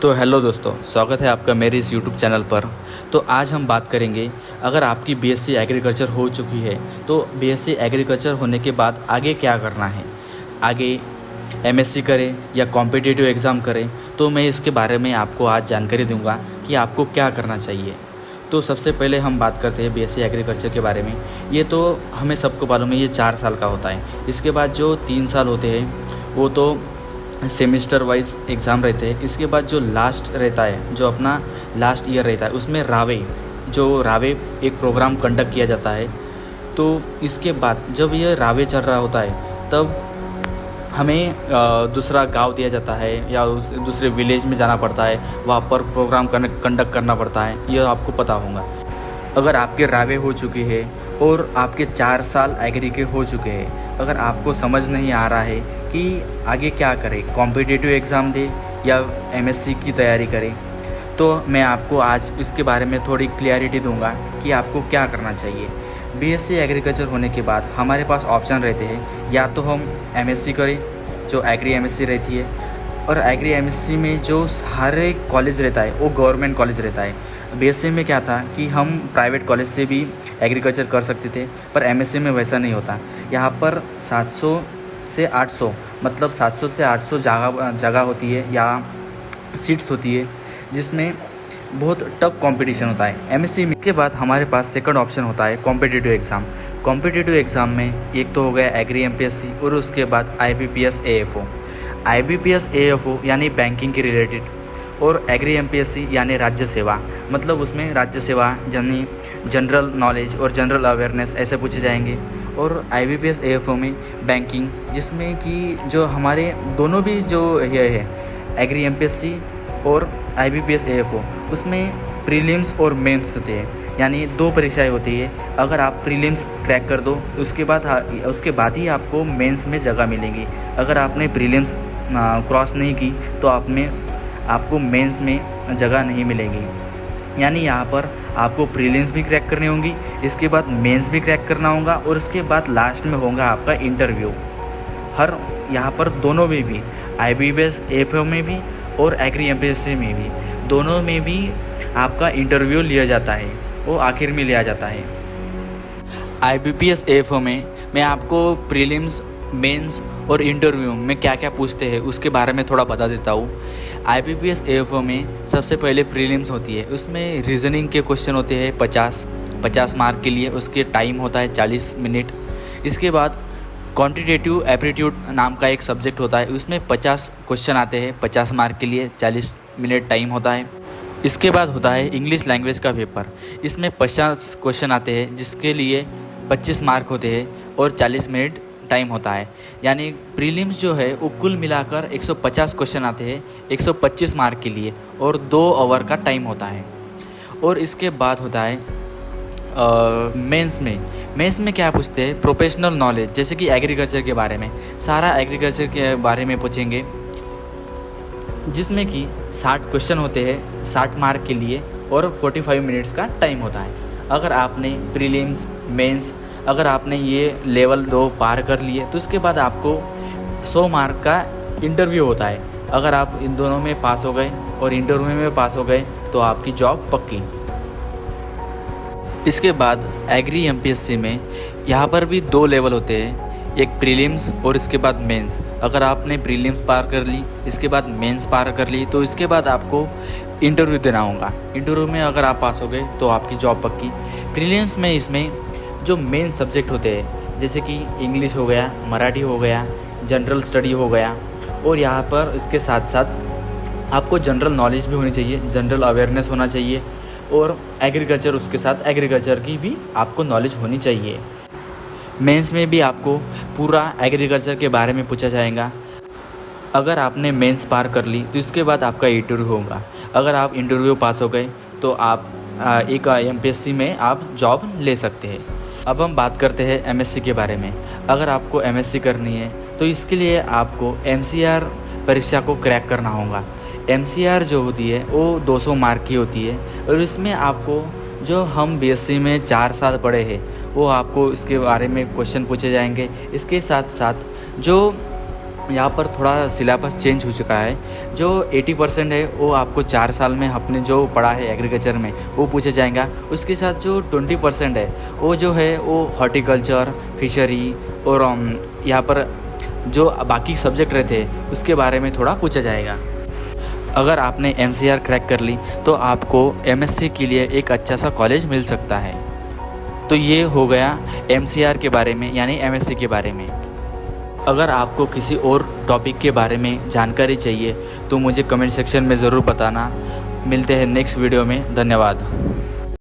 तो हेलो दोस्तों, स्वागत है आपका मेरे इस यूट्यूब चैनल पर। तो आज हम बात करेंगे, अगर आपकी बीएससी एग्रीकल्चर हो चुकी है तो बीएससी एग्रीकल्चर होने के बाद आगे क्या करना है। आगे एमएससी करें या कॉम्पिटिटिव एग्ज़ाम करें, तो मैं इसके बारे में आपको आज जानकारी दूंगा कि आपको क्या करना चाहिए। तो सबसे पहले हम बात करते हैं बीएससी एग्रीकल्चर के बारे में। ये तो हमें सबको मालूम है, ये 4 साल का होता है। इसके बाद जो 3 साल होते हैं वो तो सेमेस्टर वाइज एग्ज़ाम रहते हैं। इसके बाद जो लास्ट रहता है, जो अपना लास्ट ईयर रहता है, उसमें रावे एक प्रोग्राम कंडक्ट किया जाता है। तो इसके बाद जब ये रावे चल रहा होता है तब हमें दूसरा गांव दिया जाता है या दूसरे विलेज में जाना पड़ता है, वहाँ पर प्रोग्राम कंडक्ट करना पड़ता है। यह आपको पता होगा। अगर आपके रावे हो चुके हैं और आपके 4 साल एग्री के हो चुके हैं, अगर आपको समझ नहीं आ रहा है कि आगे क्या करें, कॉम्पिटिटिव एग्ज़ाम दे या एमएससी की तैयारी करें, तो मैं आपको आज इसके बारे में थोड़ी क्लियरिटी दूंगा कि आपको क्या करना चाहिए। बीएससी एग्रीकल्चर होने के बाद हमारे पास ऑप्शन रहते हैं, या तो हम एमएससी करें जो एग्री एमएससी रहती है, और एग्री एमएससी में जो सारे कॉलेज रहता है वो गवर्नमेंट कॉलेज रहता है। बीएससी में क्या था कि हम प्राइवेट कॉलेज से भी एग्रीकल्चर कर सकते थे, पर एमएससी में वैसा नहीं होता। यहाँ पर 700 से 800 मतलब 700 से 800 जगह होती है या सीट्स होती है, जिसमें बहुत टफ कंपटीशन होता है एमएससी में। इसके बाद हमारे पास सेकंड ऑप्शन होता है कॉम्पिटिटिव एग्ज़ाम। कॉम्पिटिटिव एग्ज़ाम में एक तो हो गया एग्री एमपीएससी और उसके बाद आईबीपीएस एएफओ। आईबीपीएस एएफओ यानी बैंकिंग के रिलेटेड, और एग्री एमपीएससी यानी राज्य सेवा, मतलब उसमें राज्य सेवा यानी जनरल नॉलेज और जनरल अवेयरनेस ऐसे पूछे जाएंगे। और आईबीपीएस एएफओ में बैंकिंग, जिसमें कि जो हमारे दोनों भी जो ये है एग्री एमपीएससी और आईबीपीएस एएफओ, उसमें प्रीलिम्स और मेंस होते हैं, यानी 2 परीक्षाएं होती है। अगर आप प्रीलिम्स क्रैक कर दो उसके बाद ही आपको मेंस में जगह मिलेगी। अगर आपने प्रीलिम्स क्रॉस नहीं की तो आपको मेंस में जगह नहीं मिलेगी। यानी यहाँ पर आपको प्रीलिम्स भी क्रैक करनी होंगी, इसके बाद मेंस भी क्रैक करना होगा, और इसके बाद लास्ट में होगा आपका इंटरव्यू। यहाँ पर दोनों में भी, आईबीपीएस एएफओ में भी और एग्री एमपीएससी में भी, दोनों में भी आपका इंटरव्यू लिया जाता है, वो आखिर में लिया जाता है। आईबीपीएस एएफओ में मैं आपको प्रीलिम्स, मेंस और इंटरव्यू में क्या क्या पूछते हैं उसके बारे में थोड़ा बता देता हूँ। आईबीपीएस एएफओ में सबसे पहले प्रीलिम्स होती है, उसमें रीजनिंग के क्वेश्चन होते हैं 50 मार्क के लिए, उसके टाइम होता है 40 मिनट। इसके बाद क्वांटिटेटिव एप्टीट्यूड नाम का एक सब्जेक्ट होता है, उसमें 50 क्वेश्चन आते हैं 50 मार्क के लिए, 40 मिनट टाइम होता है। इसके बाद होता है इंग्लिश लैंग्वेज का पेपर, इसमें 50 क्वेश्चन आते हैं जिसके लिए 25 मार्क होते हैं और 40 मिनट टाइम होता है। यानी प्रीलिम्स जो है वो कुल मिलाकर 150 क्वेश्चन आते हैं 125 मार्क के लिए, और 2 आवर का टाइम होता है। और इसके बाद होता है मेंस में क्या पूछते हैं, प्रोफेशनल नॉलेज, जैसे कि एग्रीकल्चर के बारे में, सारा एग्रीकल्चर के बारे में पूछेंगे, जिसमें कि 60 क्वेश्चन होते हैं 60 मार्क के लिए, और 45 मिनट्स का टाइम होता है। अगर आपने प्रीलिम्स, मेंस अगर आपने ये लेवल 2 पार कर लिए तो उसके बाद आपको 100 मार्क का इंटरव्यू होता है। अगर आप इन दोनों में पास हो गए और इंटरव्यू में पास हो गए तो आपकी जॉब पक्की। इसके बाद एग्री एमपीएससी में यहाँ पर भी 2 लेवल होते हैं, एक प्रीलिम्स और इसके बाद मेंस। अगर आपने प्रीलिम्स पार कर ली, इसके बाद मेंस पार कर ली, तो इसके बाद आपको इंटरव्यू देना होगा। इंटरव्यू में अगर आप पास हो गए तो आपकी जॉब पक्की। प्रीलिम्स में इसमें जो मेन सब्जेक्ट होते हैं, जैसे कि इंग्लिश हो गया, मराठी हो गया, जनरल स्टडी हो गया, और यहाँ पर इसके साथ साथ आपको जनरल नॉलेज भी होनी चाहिए, जनरल अवेयरनेस होना चाहिए, और एग्रीकल्चर, उसके साथ एग्रीकल्चर की भी आपको नॉलेज होनी चाहिए। मेंस में भी आपको पूरा एग्रीकल्चर के बारे में पूछा जाएगा। अगर आपने मेंस पार कर ली तो इसके बाद आपका इंटरव्यू होगा। अगर आप इंटरव्यू पास हो गए तो आप एक एमपीएससी में आप जॉब ले सकते हैं। अब हम बात करते हैं एमएससी के बारे में। अगर आपको एमएससी करनी है तो इसके लिए आपको एमसीआर परीक्षा को क्रैक करना होगा। एमसीआर जो होती है वो 200 मार्क की होती है, और इसमें आपको जो हम बीएससी में 4 साल पढ़े हैं वो आपको इसके बारे में क्वेश्चन पूछे जाएंगे। इसके साथ साथ जो यहाँ पर थोड़ा सिलेबस चेंज हो चुका है। जो 80% है वो आपको 4 साल में आपने जो पढ़ा है एग्रीकल्चर में वो पूछा जाएगा। उसके साथ जो 20% है वो जो है वो हॉर्टिकल्चर, फिशरी और यहाँ पर जो बाकी सब्जेक्ट रहते हैं उसके बारे में थोड़ा पूछा जाएगा। अगर आपने MCR क्रैक कर ली तो आपको MSc के लिए एक अच्छा सा कॉलेज मिल सकता है। तो ये हो गया MCR के बारे में यानी MSc के बारे में। अगर आपको किसी और टॉपिक के बारे में जानकारी चाहिए तो मुझे कमेंट सेक्शन में ज़रूर बताना। मिलते हैं नेक्स्ट वीडियो में। धन्यवाद।